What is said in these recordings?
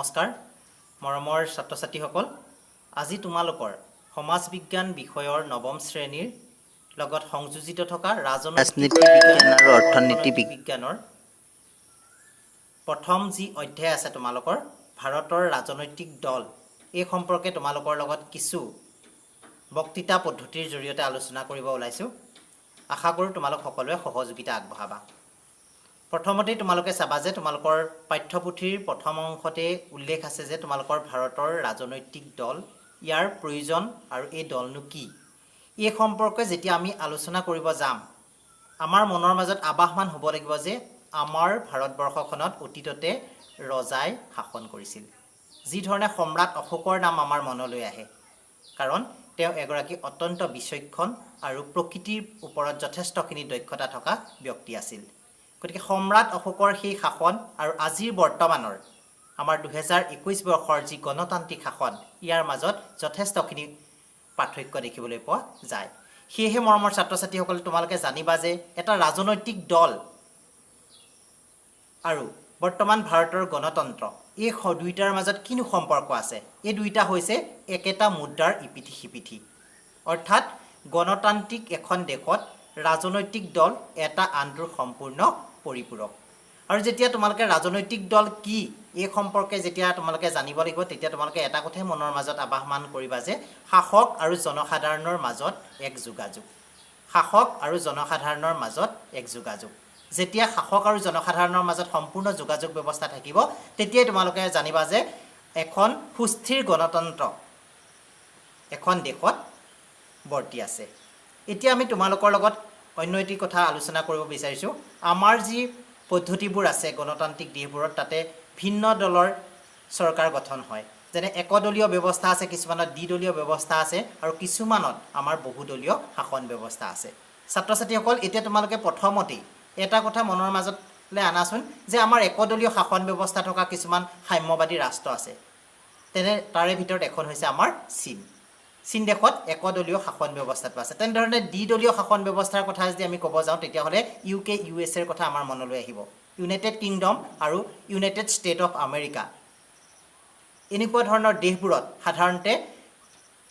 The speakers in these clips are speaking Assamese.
নমস্কাৰ মৰমৰ ছাত্ৰ ছাত্ৰীসকল আজি তোমালোকৰ সমাজ বিজ্ঞান বিষয়ৰ নৱম শ্ৰেণীৰ লগত সংযোজিত থকা ৰাজনৈতিক বিজ্ঞান আৰু অৰ্থনীতি বিজ্ঞানৰ প্ৰথম যি অধ্যায় আছে তোমালোকৰ ভাৰতৰ ৰাজনৈতিক দল এই সম্পৰ্কে তোমালোকৰ লগত কিছু বক্তৃতা পদ্ধতিৰ জৰিয়তে আলোচনা কৰিব ওলাইছো আশা কৰো তোমালোক সকলোৱে সহযোগিতা আগবঢ়াবা প্ৰথমতে তোমালোকে চাবা যে তোমালোকৰ পাঠ্যপুথিৰ প্ৰথম অংশতে উল্লেখ আছে যে তোমালোকৰ ভাৰতৰ ৰাজনৈতিক দল ইয়াৰ প্ৰয়োজন আৰু এই দলনো কি এই সম্পৰ্কে যেতিয়া আমি আলোচনা কৰিব যাম আমাৰ মনৰ মাজত আবাহমান হ'ব লাগিব যে আমাৰ ভাৰতবৰ্ষখনত অতীততে ৰজাই শাসন কৰিছিল যি ধৰণে সম্ৰাট অশোকৰ নাম আমাৰ মনলৈ আহে কাৰণ তেওঁ এগৰাকী অত্যন্ত বিচক্ষণ আৰু প্ৰকৃতিৰ ওপৰত যথেষ্টখিনি দক্ষতা থকা ব্যক্তি আছিল গতিকে সম্ৰাট অশোকৰ সেই শাসন আৰু আজিৰ বৰ্তমানৰ আমাৰ 2021 বৰ্ষৰ যি গণতান্ত্ৰিক শাসন ইয়াৰ মাজত যথেষ্টখিনি পাৰ্থক্য দেখিবলৈ পোৱা যায় সেয়েহে মৰমৰ ছাত্ৰ ছাত্ৰীসকল তোমালোকে জানিবা যে এটা ৰাজনৈতিক দল আৰু বৰ্তমান ভাৰতৰ গণতন্ত্ৰ এই দুইটাৰ মাজত কিনো সম্পৰ্ক আছে এই দুইটা হৈছে একেটা মুদ্ৰাৰ ইপিঠি সিপিঠি অৰ্থাৎ গণতান্ত্ৰিক এখন দেশত ৰাজনৈতিক দল এটা আনটোৰ সম্পূৰ্ণ পৰিপূৰক আৰু যেতিয়া তোমালোকে ৰাজনৈতিক দল কি এই সম্পৰ্কে যেতিয়া তোমালোকে জানিব লাগিব তেতিয়া তোমালোকে এটা কথাই মনৰ মাজত আবাহমান কৰিবা যে শাসক আৰু জনসাধাৰণৰ মাজত এক যোগাযোগ শাসক আৰু জনসাধাৰণৰ মাজত এক যোগাযোগ যেতিয়া শাসক আৰু জনসাধাৰণৰ মাজত সম্পূৰ্ণ যোগাযোগ ব্যৱস্থা থাকিব তেতিয়াই তোমালোকে জানিবা যে এখন সুস্থিৰ গণতন্ত্ৰ এখন দেশত বৰ্তি আছে এতিয়া আমি তোমালোকৰ লগত অন্য এটি কথা আলোচনা কৰিব বিচাৰিছো আমাৰ যি পদ্ধতিবোৰ আছে গণতান্ত্ৰিক দেশবোৰত তাতে ভিন্ন দলৰ চৰকাৰ গঠন হয় যেনে একদলীয় ব্যৱস্থা আছে কিছুমানত দ্বিদলীয় ব্যৱস্থা আছে আৰু কিছুমানত আমাৰ বহুদলীয় শাসন ব্যৱস্থা আছে ছাত্ৰ ছাত্ৰীসকল এতিয়া তোমালোকে প্ৰথমতে এটা কথা মনৰ মাজতলৈ আনাচোন যে আমাৰ একদলীয় শাসন ব্যৱস্থা থকা কিছুমান সাম্যবাদী ৰাষ্ট্ৰ আছে তেনে তাৰে ভিতৰত এখন হৈছে আমাৰ চীন দেশত একদলীয় শাসন ব্যৱস্থাটো আছে তেনেধৰণে দ্বিদলীয় শাসন ব্যৱস্থাৰ কথা যদি আমি ক'ব যাওঁ তেতিয়াহ'লে UK USA ৰ কথা আমাৰ মনলৈ আহিব ইউনাইটেড কিংডম আৰু ইউনাইটেড ষ্টেট অফ আমেৰিকা এনেকুৱা ধৰণৰ দেশবোৰত সাধাৰণতে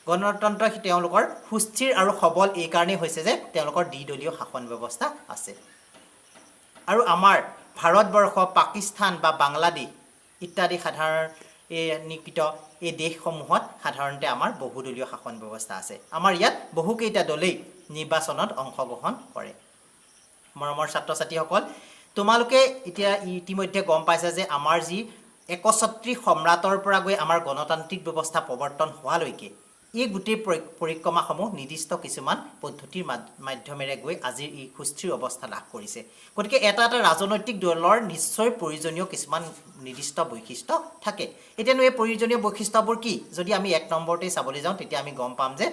গণতন্ত্ৰ তেওঁলোকৰ সুস্থিৰ আৰু সবল এই কাৰণেই হৈছে যে তেওঁলোকৰ দ্বিদলীয় শাসন ব্যৱস্থা আছে আৰু আমাৰ ভাৰতবৰ্ষ পাকিস্তান বা বাংলাদেশ ইত্যাদি সাধাৰণ নিকিত এই দেশসমূহত সাধাৰণতে আমাৰ বহুদলীয় শাসন ব্যৱস্থা আছে আমাৰ ইয়াত বহুকেইটা দলেই নিৰ্বাচনত অংশগ্ৰহণ কৰে মৰমৰ ছাত্ৰ ছাত্ৰীসকল তোমালোকে এতিয়া ইতিমধ্যে গম পাইছা যে আমাৰ যি একছত্ৰী সম্ৰাটৰ পৰা গৈ আমাৰ গণতান্ত্ৰিক ব্যৱস্থা প্ৰৱৰ্তন হোৱালৈকে এই গোটেই পৰিক্ৰমাসমূহ নিৰ্দিষ্ট কিছুমান পদ্ধতিৰ মাধ্যমেৰে গৈ আজিৰ এই সুস্থিৰ অৱস্থা লাভ কৰিছে গতিকে এটা ৰাজনৈতিক দলৰ নিশ্চয় প্ৰয়োজনীয় কিছুমান নিৰ্দিষ্ট বৈশিষ্ট্য থাকে এতিয়ানো এই প্ৰয়োজনীয় বৈশিষ্ট্যবোৰ কি যদি আমি এক নম্বৰতে চাবলৈ যাওঁ তেতিয়া আমি গম পাম যে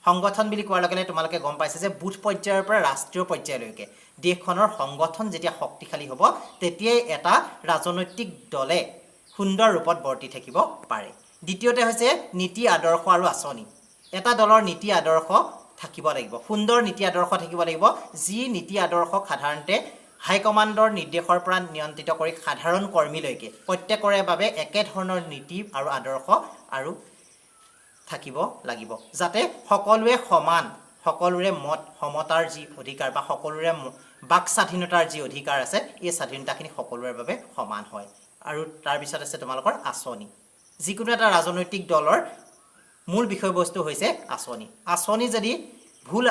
সংগঠন বুলি কোৱাৰ লগে লগে তোমালোকে গম পাইছে যে বুথ পৰ্যায়ৰ পৰা ৰাষ্ট্ৰীয় পৰ্যায়লৈকে দেশখনৰ সংগঠন যেতিয়া শক্তিশালী হ'ব তেতিয়াই এটা ৰাজনৈতিক দলে সুন্দৰ ৰূপত বৰ্তি থাকিব পাৰে দ্বিতীয়তে হৈছে নীতি আদৰ্শ আৰু আচনি এটা দলৰ নীতি আদৰ্শ থাকিব লাগিব সুন্দৰ নীতি আদৰ্শ থাকিব লাগিব যি নীতি আদৰ্শক সাধাৰণতে হাইকমাণ্ডৰ নিৰ্দেশৰ পৰা নিয়ন্ত্ৰিত কৰি সাধাৰণ কৰ্মীলৈকে প্ৰত্যেকৰে বাবে একে ধৰণৰ নীতি আৰু আদৰ্শ আৰু থাকিব লাগিব যাতে সকলোৱে সমান সকলোৰে মত সমতাৰ যি অধিকাৰ বা সকলোৰে বাক স্বাধীনতাৰ যি অধিকাৰ আছে এই স্বাধীনতাখিনি সকলোৰে বাবে সমান হয় আৰু তাৰ পিছত আছে তোমালোকৰ আচনি যিকোনো এটা ৰাজনৈতিক দলৰ মূল বিষয়বস্তু হৈছে আচনি যদি ভুল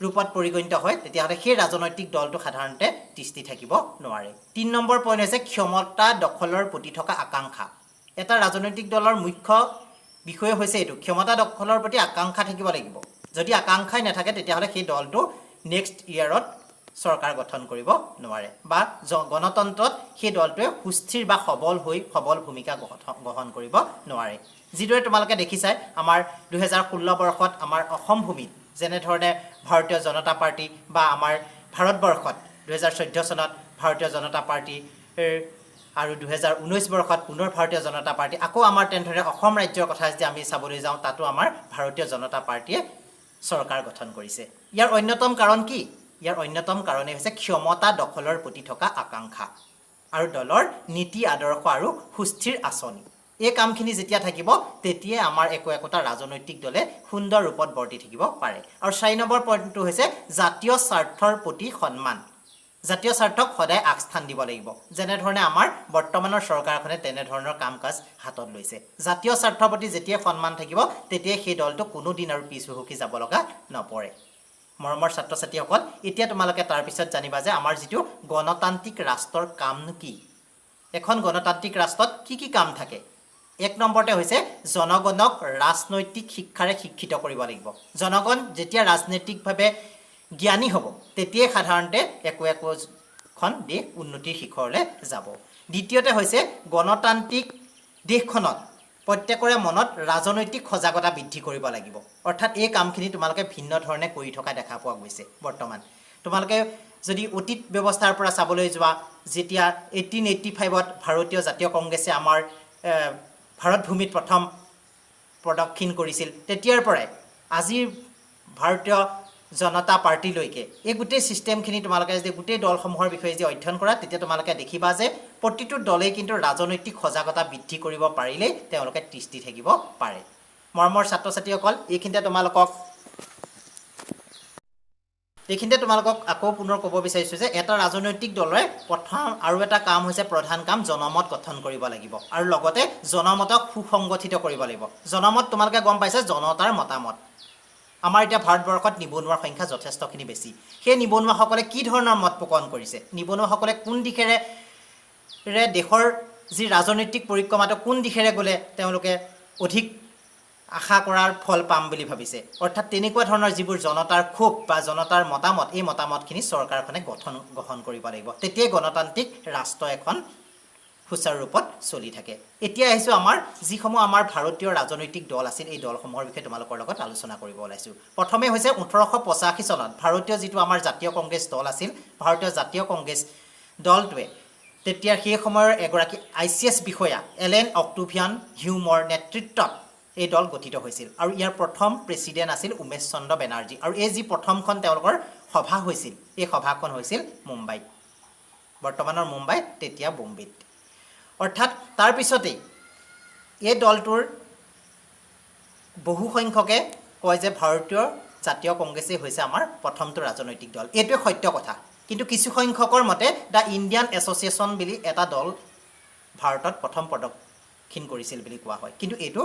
ৰূপত পৰিগণিত হয় তেতিয়াহ'লে সেই ৰাজনৈতিক দলটো সাধাৰণতে তিষ্ঠি থাকিব নোৱাৰে ৩ নম্বৰ পইণ্ট হৈছে ক্ষমতা দখলৰ প্ৰতি থকা আকাংক্ষা এটা ৰাজনৈতিক দলৰ মুখ্য বিষয় হৈছে এইটো ক্ষমতা দখলৰ প্ৰতি আকাংক্ষা থাকিব লাগিব যদি আকাংক্ষাই নাথাকে তেতিয়াহ'লে সেই দলটো নেক্সট ইয়াৰত চৰকাৰ গঠন কৰিব নোৱাৰে বা গণতন্ত্ৰত সেই দলটোৱে সুস্থিৰ বা সবল ভূমিকা গ্ৰহণ কৰিব নোৱাৰে যিদৰে তোমালোকে দেখিছাই আমাৰ 2016 বৰ্ষত আমাৰ অসম ভূমিত যেনেধৰণে ভাৰতীয় জনতা পাৰ্টি বা আমাৰ ভাৰতবৰ্ষত 2014 চনত ভাৰতীয় জনতা পাৰ্টি আৰু 2019 বৰ্ষত পুনৰ ভাৰতীয় জনতা পাৰ্টি আকৌ আমাৰ তেনেধৰণে অসম ৰাজ্যৰ কথা যদি আমি চাবলৈ যাওঁ তাতো আমাৰ ভাৰতীয় জনতা পাৰ্টিয়ে চৰকাৰ গঠন কৰিছে ইয়াৰ অন্যতম কাৰণ কি ইয়াৰ অন্যতম কাৰণেই হৈছে ক্ষমতা দখলৰ প্ৰতি থকা আকাংক্ষা আৰু দলৰ নীতি আদৰ্শ আৰু সুস্থিৰ আঁচনি। এই কামখিনি যেতিয়া থাকিব তেতিয়াই আমাৰ একোটা ৰাজনৈতিক দলে সুন্দৰ ৰূপত বৰ্তি থাকিব পাৰে। আৰু 4 নম্বৰ পইণ্টটো হৈছে জাতীয় স্বাৰ্থৰ প্ৰতি সন্মান। জাতীয় স্বাৰ্থক সদায় আগস্থান দিব লাগিব, যেনেধৰণে আমাৰ বৰ্তমানৰ চৰকাৰখনে তেনেধৰণৰ কাম কাজ হাতত লৈছে। জাতীয় স্বাৰ্থৰ প্ৰতি যেতিয়াই সন্মান থাকিব তেতিয়াই সেই দলটো কোনোদিন আৰু পিছ হুহুকি যাব লগা নপৰে। মৰমৰ ছাত্ৰ ছাত্ৰীসকল, এতিয়া তোমালোকে তাৰপিছত জানিবা যে আমাৰ যিটো গণতান্ত্ৰিক ৰাষ্ট্ৰৰ কামনো কি। এখন গণতান্ত্ৰিক ৰাষ্ট্ৰত কি কাম থাকে। 1 নম্বৰতে হৈছে জনগণক ৰাজনৈতিক শিক্ষাৰে শিক্ষিত কৰিব লাগিব। জনগণ যেতিয়া ৰাজনৈতিকভাৱে জ্ঞানী হ'ব তেতিয়াই সাধাৰণতে একোখন দেশ উন্নতিৰ শিখৰলৈ যাব। দ্বিতীয়তে হৈছে গণতান্ত্ৰিক দেশখনত প্ৰত্যেকৰে মনত ৰাজনৈতিক সজাগতা বৃদ্ধি কৰিব লাগিব। অৰ্থাৎ এই কামখিনি তোমালোকে ভিন্ন ধৰণে কৰি থকা দেখা পোৱা গৈছে বৰ্তমান। তোমালোকে যদি অতীত ব্যৱস্থাৰ পৰা চাবলৈ যোৱা, যেতিয়া 1885ত ভাৰতীয় জাতীয় কংগ্ৰেছে আমাৰ ভাৰত ভূমিত প্ৰথম প্ৰদক্ষিণ কৰিছিল, তেতিয়াৰ পৰাই আজিৰ ভাৰতীয় জনতা পাৰ্টিলৈকে এই গোটেই ছিষ্টেমখিনি তোমালোকে যদি গোটেই দলসমূহৰ বিষয়ে যদি অধ্যয়ন কৰা তেতিয়া তোমালোকে দেখিবা যে প্ৰতিটো দলেই কিন্তু ৰাজনৈতিক সজাগতা বৃদ্ধি কৰিব পাৰিলেই তেওঁলোকে তিষ্ঠি থাকিব পাৰে। মৰমৰ ছাত্ৰ ছাত্ৰীসকল, এইখিনিতে তোমালোকক আকৌ পুনৰ ক'ব বিচাৰিছোঁ যে এটা ৰাজনৈতিক দলৰে প্ৰথম আৰু এটা কাম হৈছে প্ৰধান কাম জনমত গঠন কৰিব লাগিব আৰু লগতে জনমতক সুসংগঠিত কৰিব লাগিব। জনমত তোমালোকে গম পাইছে, জনতাৰ মতামত। আমাৰ এতিয়া ভাৰতবৰ্ষত নিবনুৱাৰ সংখ্যা যথেষ্টখিনি বেছি। সেই নিবনুৱাসকলে কি ধৰণৰ মত পোষণ কৰিছে, নিবনুৱাসকলে কোন দিশেৰে দেশৰ যি ৰাজনৈতিক পৰিক্ৰমাটো কোন দিশেৰে গ'লে তেওঁলোকে অধিক আশা কৰাৰ ফল পাম বুলি ভাবিছে। অৰ্থাৎ তেনেকুৱা ধৰণৰ যিবোৰ জনতাৰ ক্ষোভ বা জনতাৰ মতামত, এই মতামতখিনি চৰকাৰখনে গ্ৰহণ কৰিব লাগিব। তেতিয়াই গণতান্ত্ৰিক ৰাষ্ট্ৰ এখন সুচাৰুৰূপত চলি থাকে। এতিয়া আহিছোঁ আমাৰ যিসমূহ আমাৰ ভাৰতীয় ৰাজনৈতিক দল আছিল, এই দলসমূহৰ বিষয়ে তোমালোকৰ লগত আলোচনা কৰিব ওলাইছোঁ। প্ৰথমে হৈছে 1885 চনত ভাৰতীয় যিটো আমাৰ জাতীয় কংগ্ৰেছ দল আছিল, ভাৰতীয় জাতীয় কংগ্ৰেছ দলটোৱে তেতিয়া সেই সময়ৰ এগৰাকী ICS বিষয়া এলেন অক্টোভিয়ান হিউমৰ নেতৃত্বত এই দল গঠিত হৈছিল আৰু ইয়াৰ প্ৰথম প্ৰেছিডেণ্ট আছিল উমেশ চন্দ্ৰ বেনাৰ্জী। আৰু এই যি প্ৰথমখন তেওঁলোকৰ সভা হৈছিল, এই সভাখন হৈছিল মুম্বাইত, বৰ্তমানৰ মুম্বাই, তেতিয়া বোম্বেত। অৰ্থাৎ তাৰপিছতেই এই দলটোৰ বহু সংখ্যকে কয় যে ভাৰতীয় জাতীয় কংগ্ৰেছেই হৈছে আমাৰ প্ৰথমটো ৰাজনৈতিক দল। এইটোৱে সত্য কথা, কিন্তু কিছু সংখ্যকৰ মতে দ্য ইণ্ডিয়ান এছ'চিয়েশ্যন বুলি এটা দল ভাৰতত প্ৰথম প্ৰদক্ষিণ কৰিছিল বুলি কোৱা হয়। কিন্তু এইটো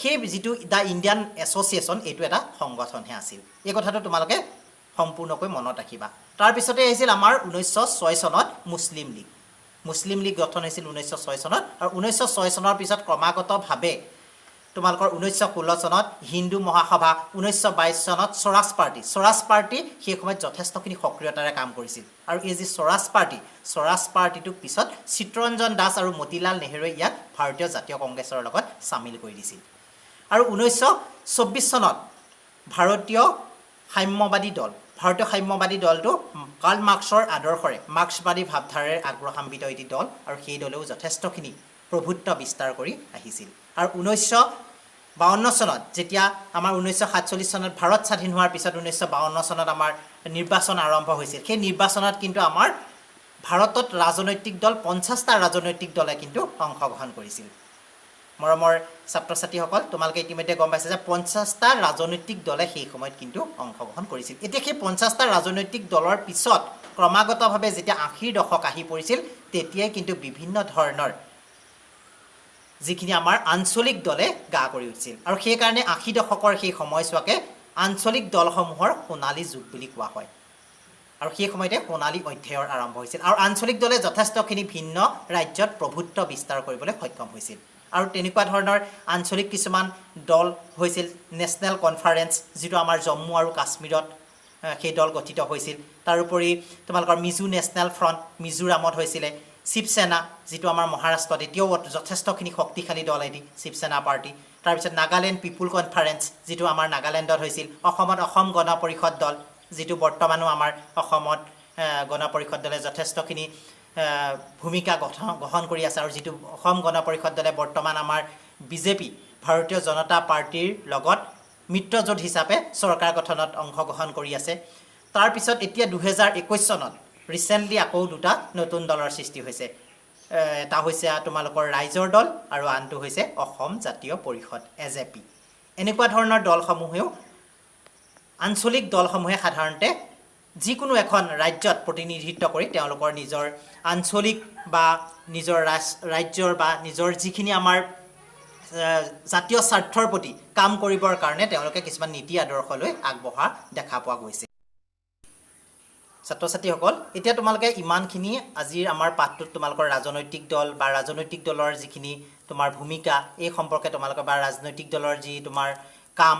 সেই যিটো দ্য ইণ্ডিয়ান এছ'চিয়েশ্যন, এইটো এটা সংগঠনহে আছিল। এই কথাটো তোমালোকে সম্পূৰ্ণকৈ মনত ৰাখিবা। তাৰপিছতে আহিছিল আমাৰ 1906 চনত মুছলিম লীগ গঠন হৈছিল 1906 চনত। আৰু 1906 চনৰ পিছত ক্ৰমাগতভাৱে তোমালোকৰ 1916 চনত হিন্দু মহাসভা, 1922 চনত স্বৰাজ পাৰ্টি সেই সময়ত যথেষ্টখিনি সক্ৰিয়তাৰে কাম কৰিছিল। আৰু এই যি স্বৰাজ পাৰ্টিটোক পিছত চিত্তৰঞ্জন দাস আৰু মতিলাল নেহেৰুৱে ইয়াক ভাৰতীয় জাতীয় কংগ্ৰেছৰ লগত চামিল কৰি দিছিল। আৰু 1924 চনত ভাৰতীয় সাম্যবাদী দলটো কাৰ্ল মাৰ্ক্সৰ আদৰ্শৰে মাৰ্ক্সবাদী ভাৱধাৰাৰে আগ্ৰহান্বিত এটি দল, আৰু সেই দলেও যথেষ্টখিনি প্ৰভুত্ব বিস্তাৰ কৰি আহিছিল। আৰু 1952 চনত যেতিয়া আমাৰ 1947 চনত ভাৰত স্বাধীন হোৱাৰ পিছত 1952 চনত আমাৰ নিৰ্বাচন আৰম্ভ হৈছিল, সেই নিৰ্বাচনত কিন্তু আমাৰ ভাৰতত ৰাজনৈতিক দল 50টা ৰাজনৈতিক দলে কিন্তু অংশগ্ৰহণ কৰিছিল। মৰমৰ ছাত্ৰ ছাত্ৰীসকল, তোমালোকে ইতিমধ্যে গম পাইছে যে 50টা ৰাজনৈতিক দলে সেই সময়ত কিন্তু অংশগ্ৰহণ কৰিছিল। এতিয়া সেই 50টা ৰাজনৈতিক দলৰ পিছত ক্ৰমাগতভাৱে যেতিয়া 80ৰ দশক আহি পৰিছিল, তেতিয়াই কিন্তু বিভিন্ন ধৰণৰ যিখিনি আমাৰ আঞ্চলিক দলে গা কৰি উঠিছিল। আৰু সেইকাৰণে 80 দশকৰ সেই সময়ছোৱাকে আঞ্চলিক দলসমূহৰ সোণালী যুগ বুলি কোৱা হয়। আৰু সেই সময়তে সোণালী অধ্যায়ৰ আৰম্ভ হৈছিল। আৰু আঞ্চলিক দলে যথেষ্টখিনি ভিন্ন ৰাজ্যত প্ৰভুত্ব বিস্তাৰ কৰিবলৈ সক্ষম হৈছিল। আৰু তেনেকুৱা ধৰণৰ আঞ্চলিক কিছুমান দল হৈছিল নেশ্যনেল কনফাৰেন্স, যিটো আমাৰ জম্মু আৰু কাশ্মীৰত সেই দল গঠিত হৈছিল। তাৰোপৰি তোমালোকৰ মিজো নেশ্যনেল ফ্ৰণ্ট মিজোৰামত হৈছিলে, শিৱসেনা যিটো আমাৰ মহাৰাষ্ট্ৰত এতিয়াও যথেষ্টখিনি শক্তিশালী দল এটি শিৱসেনা পাৰ্টি। তাৰপিছত নাগালেণ্ড পিপুল কনফাৰেন্স, যিটো আমাৰ নাগালেণ্ডত হৈছিল। অসমত অসম গণ পৰিষদ দল, যিটো বৰ্তমানো আমাৰ অসমত গণ পৰিষদ দলে যথেষ্টখিনি ভূমিকা গ্ৰহণ কৰি আছে। আৰু যিটো অসম গণ পৰিষদ দলে বৰ্তমান আমাৰ বিজেপি ভাৰতীয় জনতা পাৰ্টিৰ লগত মিত্ৰজোঁট হিচাপে চৰকাৰ গঠনত অংশগ্ৰহণ কৰি আছে। তাৰপিছত এতিয়া 2021 চনত ৰিচেণ্টলি আকৌ দুটা নতুন দলৰ সৃষ্টি হৈছে। এটা হৈছে তোমালোকৰ ৰাইজৰ দল আৰু আনটো হৈছে অসম জাতীয় পৰিষদ AJP। এনেকুৱা ধৰণৰ দলসমূহেও আঞ্চলিক দলসমূহে সাধাৰণতে যিকোনো এখন ৰাজ্যত প্ৰতিনিধিত্ব কৰি তেওঁলোকৰ নিজৰ আঞ্চলিক বা নিজৰ ৰাজ্যৰ বা নিজৰ যিখিনি আমাৰ জাতীয় স্বাৰ্থৰ প্ৰতি কাম কৰিবৰ কাৰণে তেওঁলোকে কিছুমান নীতি আদৰ্শ লৈ আগবঢ়া দেখা পোৱা গৈছে। ছাত্ৰ ছাত্ৰীসকল, এতিয়া তোমালোকে ইমানখিনি আজিৰ আমাৰ পাঠটোত তোমালোকৰ ৰাজনৈতিক দল বা ৰাজনৈতিক দলৰ যিখিনি তোমাৰ ভূমিকা এই সম্পৰ্কে তোমালোকে বা ৰাজনৈতিক দলৰ যি তোমাৰ কাম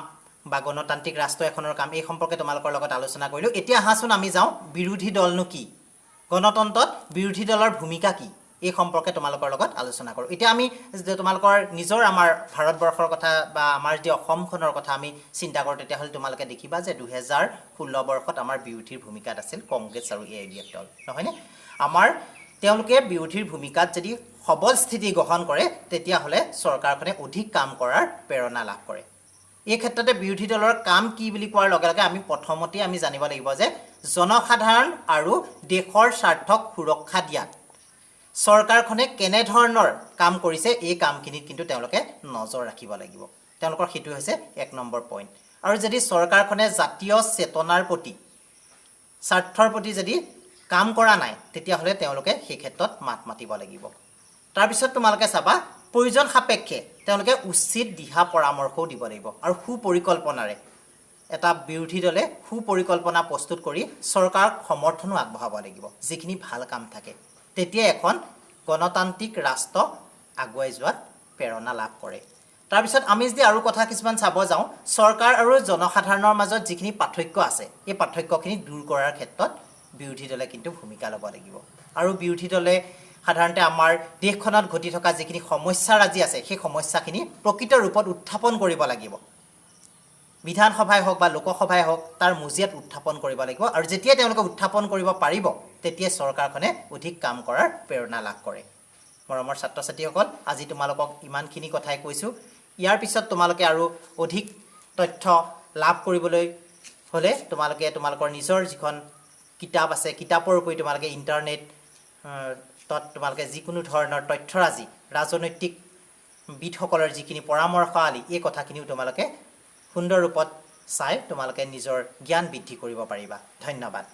বা গণতান্ত্ৰিক ৰাষ্ট্ৰ এখনৰ কাম এই সম্পৰ্কে তোমালোকৰ লগত আলোচনা কৰিলোঁ। এতিয়া আহাচোন আমি যাওঁ বিৰোধী দলনো কি, গণতন্ত্ৰত বিৰোধী দলৰ ভূমিকা কি এই সম্পৰ্কে তোমালোকৰ লগত আলোচনা কৰোঁ। এতিয়া আমি তোমালোকৰ নিজৰ আমাৰ ভাৰতবৰ্ষৰ কথা বা আমাৰ যি অসমখনৰ কথা আমি চিন্তা কৰোঁ, তেতিয়াহ'লে তোমালোকে দেখিবা যে 2016 বৰ্ষত আমাৰ বিৰোধীৰ ভূমিকাত আছিল কংগ্ৰেছ আৰু AIUDF দল, নহয়নে? আমাৰ তেওঁলোকে বিৰোধীৰ ভূমিকাত যদি সবল স্থিতি গ্ৰহণ কৰে তেতিয়াহ'লে চৰকাৰখনে অধিক কাম কৰাৰ প্ৰেৰণা লাভ কৰে। এই ক্ষেত্ৰতে বিৰোধী দলৰ কাম কি বুলি কোৱাৰ লগে লগে আমি প্ৰথমতেই আমি জানিব লাগিব যে জনসাধাৰণ আৰু দেশৰ স্বাৰ্থক সুৰক্ষা দিয়াত চৰকাৰখনে কেনেধৰণৰ কাম কৰিছে এই কামখিনিত কিন্তু তেওঁলোকে নজৰ ৰাখিব লাগিব। তেওঁলোকৰ সেইটো হৈছে 1 নম্বৰ পইণ্ট। আৰু যদি চৰকাৰখনে জাতীয় চেতনাৰ প্ৰতি স্বাৰ্থৰ প্ৰতি যদি কাম কৰা নাই তেতিয়াহ'লে তেওঁলোকে সেই ক্ষেত্ৰত মাত মাতিব লাগিব। তাৰপিছত তোমালোকে চাবা প্ৰয়োজন সাপেক্ষে তেওঁলোকে উচিত দিহা পৰামৰ্শও দিব লাগিব আৰু সুপৰিকল্পনাৰে এটা বিৰোধী দলে সুপৰিকল্পনা প্ৰস্তুত কৰি চৰকাৰক সমৰ্থনো আগবঢ়াব লাগিব যিখিনি ভাল কাম থাকে। তেতিয়া এখন গণতান্ত্ৰিক ৰাষ্ট্ৰ আগুৱাই যোৱাত প্ৰেৰণা লাভ কৰে। তাৰপিছত আমি যদি আৰু কথা কিছুমান চাব যাওঁ, চৰকাৰ আৰু জনসাধাৰণৰ মাজত যিখিনি পাৰ্থক্য আছে এই পাৰ্থক্যখিনি দূৰ কৰাৰ ক্ষেত্ৰত বিৰোধী দলে কিন্তু ভূমিকা ল'ব লাগিব। আৰু বিৰোধী দলে সাধাৰণতে আমাৰ দেশখনত ঘটি থকা যিখিনি সমস্যাৰাজি আছে সেই সমস্যাখিনি প্ৰকৃত ৰূপত উত্থাপন কৰিব লাগিব। বিধানসভাই হওক বা লোকসভাই হওক তাৰ মজিয়াত উত্থাপন কৰিব লাগিব। আৰু যেতিয়া তেওঁলোকে উত্থাপন কৰিব পাৰিব তেতিয়া চৰকাৰখনে অধিক কাম কৰাৰ প্ৰেৰণা লাভ কৰে। মৰমৰ ছাত্ৰ ছাত্ৰীসকল, আজি তোমালোকক ইমানখিনি কথাই কৈছোঁ। ইয়াৰ পিছত তোমালোকে আৰু অধিক তথ্য লাভ কৰিবলৈ হ'লে তোমালোকে তোমালোকৰ নিজৰ যিখন কিতাপ আছে কিতাপৰ উপৰি তোমালোকে ইণ্টাৰনেটত তোমালোকে যিকোনো ধৰণৰ তথ্যৰাজি ৰাজনৈতিক বিদসকলৰ যিখিনি পৰামৰ্শাৱলী এই কথাখিনিও তোমালোকে সুন্দৰ ৰূপত চাই তোমালোকে নিজৰ জ্ঞান বৃদ্ধি কৰিব পাৰিবা। ধন্যবাদ।